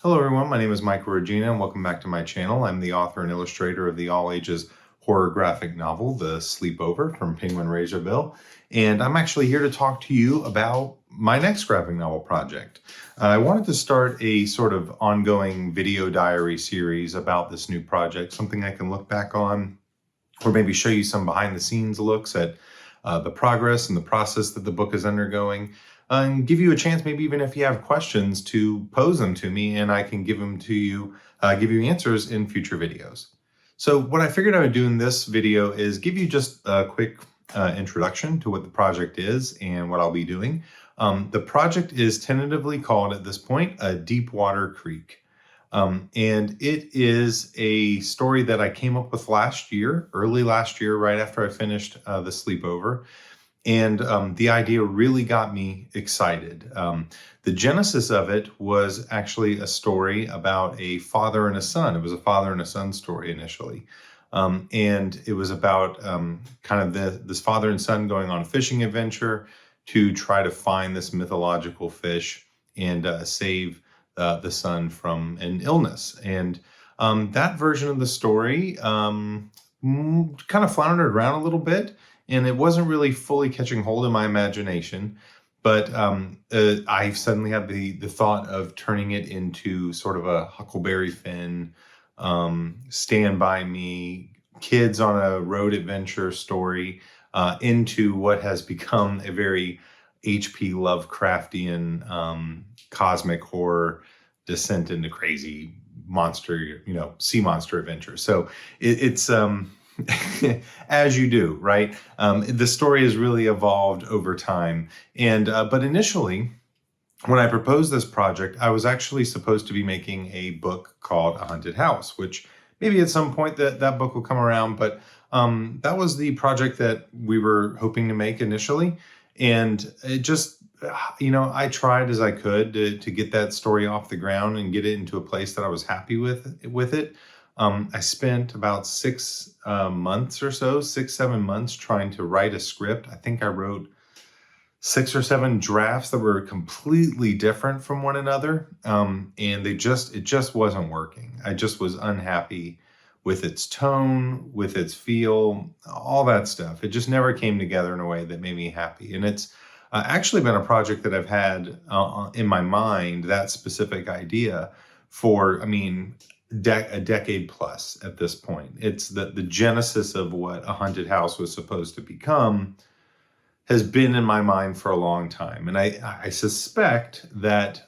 Hello everyone, my name is Michael Regina and welcome back to my channel. I'm the author and illustrator of the all-ages horror graphic novel, The Sleepover from Penguin Razorbill, and I'm actually here to talk to you about my next graphic novel project. I wanted to start a sort of ongoing video diary series about this new project, something I can look back on, or maybe show you some behind the scenes looks at the progress and the process that the book is undergoing, and give you a chance, maybe even if you have questions, to pose them to me and I can give them to you, give you answers in future videos. So what I figured I would do in this video is give you just a quick introduction to what the project is and what I'll be doing. The project is tentatively called at this point Deepwater Creek. And it is a story that I came up with early last year, right after I finished The Sleepover. And the idea really got me excited. The genesis of it was actually a story about a father and a son. It was a father and a son story initially. And it was about this father and son going on a fishing adventure to try to find this mythological fish and save the son from an illness. And that version of the story kind of floundered around a little bit, and it wasn't really fully catching hold in my imagination. But I suddenly had the thought of turning it into sort of a Huckleberry Finn, Stand By Me, kids on a road adventure story into what has become a very H.P. Lovecraftian cosmic horror descent into crazy monster, sea monster adventure. So it's as you do, right? The story has really evolved over time. And but initially, when I proposed this project, I was actually supposed to be making a book called A Haunted House, which maybe at some point that book will come around. But that was the project that we were hoping to make initially. And it just, I tried as I could to get that story off the ground and get it into a place that I was happy with it. I spent about 6 months or so, 7 months trying to write a script. I think I wrote 6 or 7 drafts that were completely different from one another. And it just wasn't working. I just was unhappy with its tone, with its feel, all that stuff. It just never came together in a way that made me happy. And it's actually been a project that I've had in my mind, that specific idea, for, a decade plus at this point. It's the genesis of what A Haunted House was supposed to become has been in my mind for a long time. And I suspect that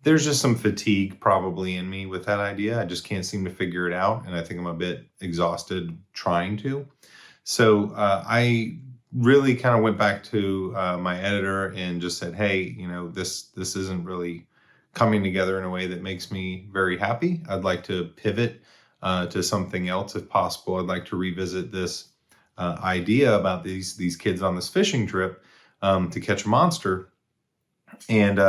there's just some fatigue probably in me with that idea. I just can't seem to figure it out. And I think I'm a bit exhausted trying to. So I really kind of went back to my editor and just said, hey, this isn't really coming together in a way that makes me very happy. I'd like to pivot to something else if possible. I'd like to revisit this idea about these kids on this fishing trip to catch a monster. And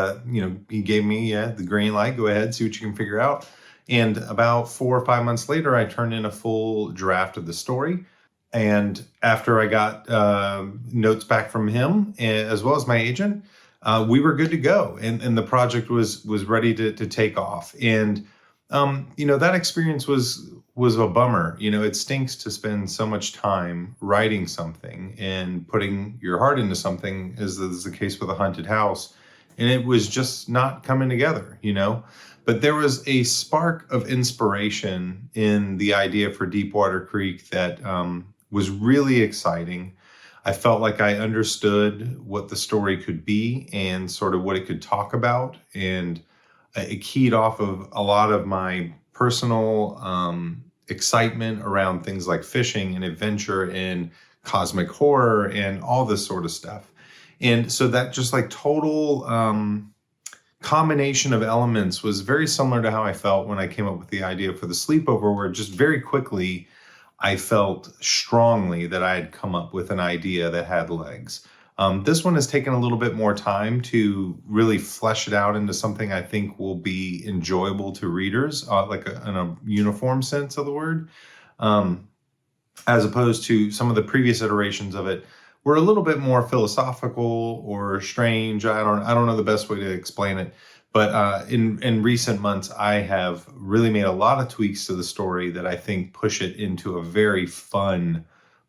he gave me the green light. Go ahead, see what you can figure out. And about 4 or 5 months later, I turned in a full draft of the story. And after I got notes back from him, as well as my agent, we were good to go, and the project was ready to take off. And that experience was a bummer. It stinks to spend so much time writing something and putting your heart into something, as is the case with A Haunted House, and it was just not coming together. But there was a spark of inspiration in the idea for Deepwater Creek that was really exciting. I felt like I understood what the story could be and sort of what it could talk about. And it keyed off of a lot of my personal excitement around things like fishing and adventure and cosmic horror and all this sort of stuff. And so that just like total combination of elements was very similar to how I felt when I came up with the idea for The Sleepover, where just very quickly I felt strongly that I had come up with an idea that had legs. This one has taken a little bit more time to really flesh it out into something I think will be enjoyable to readers, in a uniform sense of the word, as opposed to some of the previous iterations of it were a little bit more philosophical or strange. I don't know the best way to explain it, But in recent months, I have really made a lot of tweaks to the story that I think push it into a very fun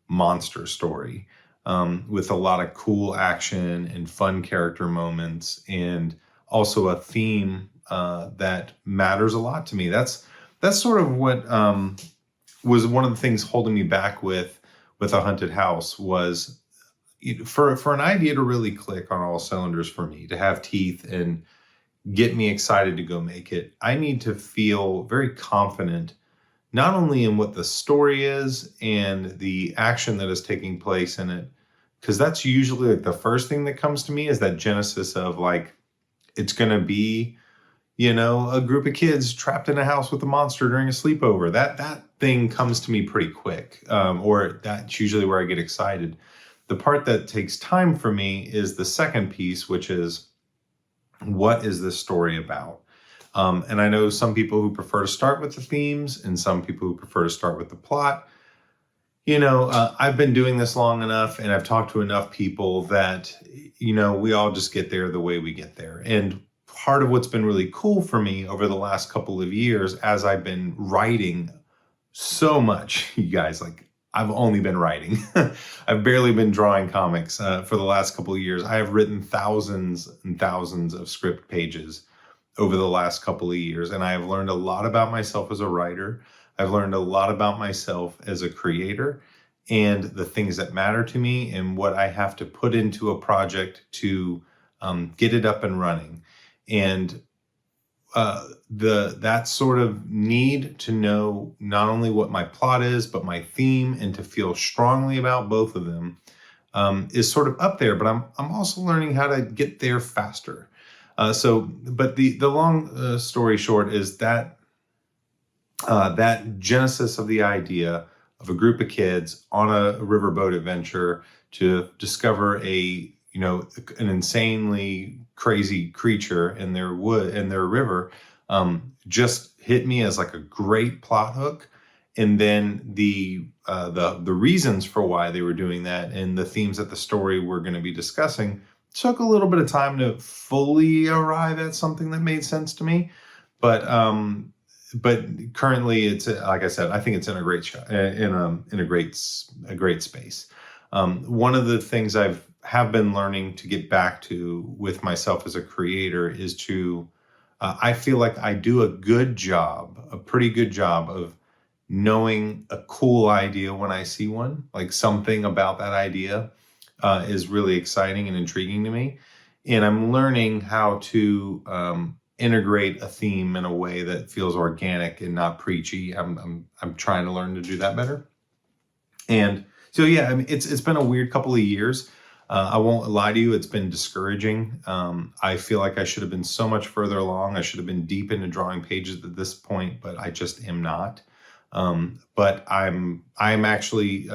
monster story, with a lot of cool action and fun character moments, and also a theme that matters a lot to me. That's sort of what was one of the things holding me back with A Haunted House was, for an idea to really click on all cylinders for me, to have teeth and get me excited to go make it, I need to feel very confident, not only in what the story is and the action that is taking place in it, because that's usually like the first thing that comes to me is that genesis of like, it's going to be, a group of kids trapped in a house with a monster during a sleepover. That thing comes to me pretty quick, or that's usually where I get excited. The part that takes time for me is the second piece, which is, what is this story about? And I know some people who prefer to start with the themes and some people who prefer to start with the plot. I've been doing this long enough and I've talked to enough people that, we all just get there the way we get there. And part of what's been really cool for me over the last couple of years, as I've been writing so much, you guys, like, I've only been writing. I've barely been drawing comics for the last couple of years. I have written thousands and thousands of script pages over the last couple of years, and I have learned a lot about myself as a writer. I've learned a lot about myself as a creator and the things that matter to me and what I have to put into a project to get it up and running. And that sort of need to know not only what my plot is, but my theme, and to feel strongly about both of them, is sort of up there. But I'm also learning how to get there faster. But the long story short is that that genesis of the idea of a group of kids on a riverboat adventure to discover an insanely crazy creature in their river, just hit me as like a great plot hook. And then the reasons for why they were doing that and the themes that the story we're going to be discussing took a little bit of time to fully arrive at something that made sense to me. But currently, it's, like I said, I think it's in a great a great space. One of the things have been learning to get back to with myself as a creator is to, I feel like I do a pretty good job of knowing a cool idea when I see one, like something about that idea is really exciting and intriguing to me. And I'm learning how to integrate a theme in a way that feels organic and not preachy. I'm trying to learn to do that better. And so, yeah, I mean, it's been a weird couple of years. I won't lie to you, it's been discouraging. I feel like I should have been so much further along. I should have been deep into drawing pages at this point, but I just am not. But I'm actually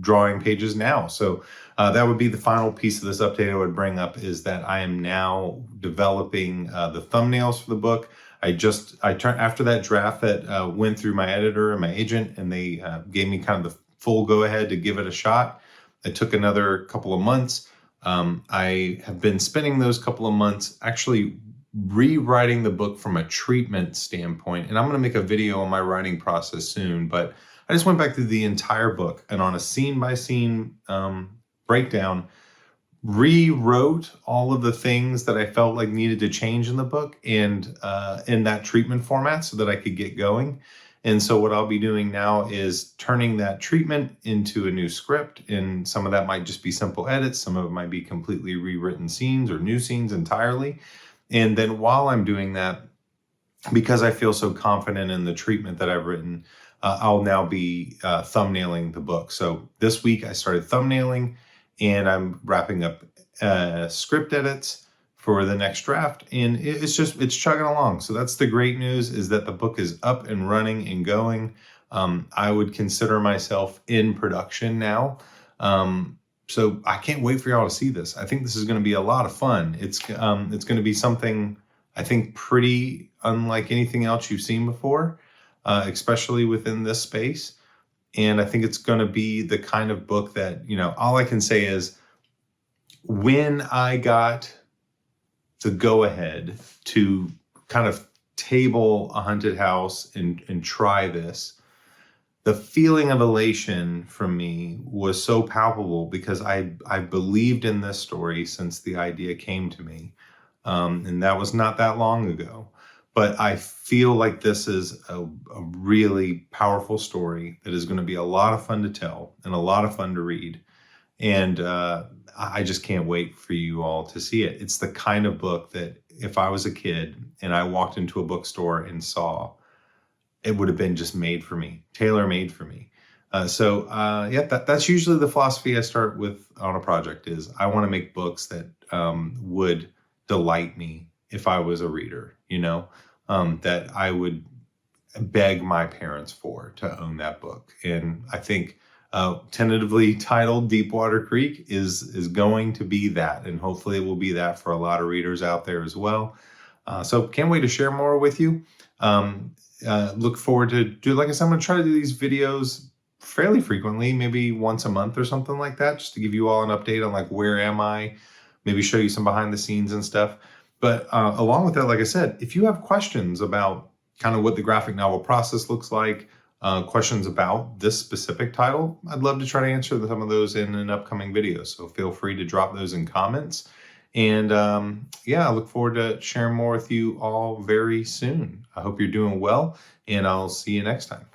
drawing pages now. So that would be the final piece of this update I would bring up, is that I am now developing the thumbnails for the book. I turned after that draft that went through my editor and my agent, and they gave me kind of the full go ahead to give it a shot. It took another couple of months. I have been spending those couple of months actually rewriting the book from a treatment standpoint. And I'm going to make a video on my writing process soon, but I just went back through the entire book and on a scene by scene breakdown, rewrote all of the things that I felt like needed to change in the book and in that treatment format so that I could get going. And so what I'll be doing now is turning that treatment into a new script. And some of that might just be simple edits. Some of it might be completely rewritten scenes or new scenes entirely. And then while I'm doing that, because I feel so confident in the treatment that I've written, I'll now be thumbnailing the book. So this week I started thumbnailing, and I'm wrapping up script edits for the next draft, and it's chugging along. So that's the great news, is that the book is up and running and going. I would consider myself in production now. So I can't wait for y'all to see this. I think this is going to be a lot of fun. It's going to be something I think pretty unlike anything else you've seen before, especially within this space. And I think it's going to be the kind of book that, all I can say is, when I got the go-ahead to kind of table a haunted house and try this, the feeling of elation from me was so palpable because I believed in this story since the idea came to me. And that was not that long ago. But I feel like this is a really powerful story that is going to be a lot of fun to tell and a lot of fun to read. And I just can't wait for you all to see it. It's the kind of book that if I was a kid and I walked into a bookstore and saw, it would have been just made for me, tailor-made for me. Yeah, that's usually the philosophy I start with on a project is I want to make books that would delight me if I was a reader, that I would beg my parents for to own that book. And I think tentatively titled Deepwater Creek is going to be that. And hopefully it will be that for a lot of readers out there as well. So can't wait to share more with you. Look forward to like I said, I'm going to try to do these videos fairly frequently, maybe once a month or something like that, just to give you all an update on like where am I, maybe show you some behind the scenes and stuff. But along with that, like I said, if you have questions about kind of what the graphic novel process looks like, questions about this specific title, I'd love to try to answer some of those in an upcoming video. So feel free to drop those in comments. And yeah, I look forward to sharing more with you all very soon. I hope you're doing well, and I'll see you next time.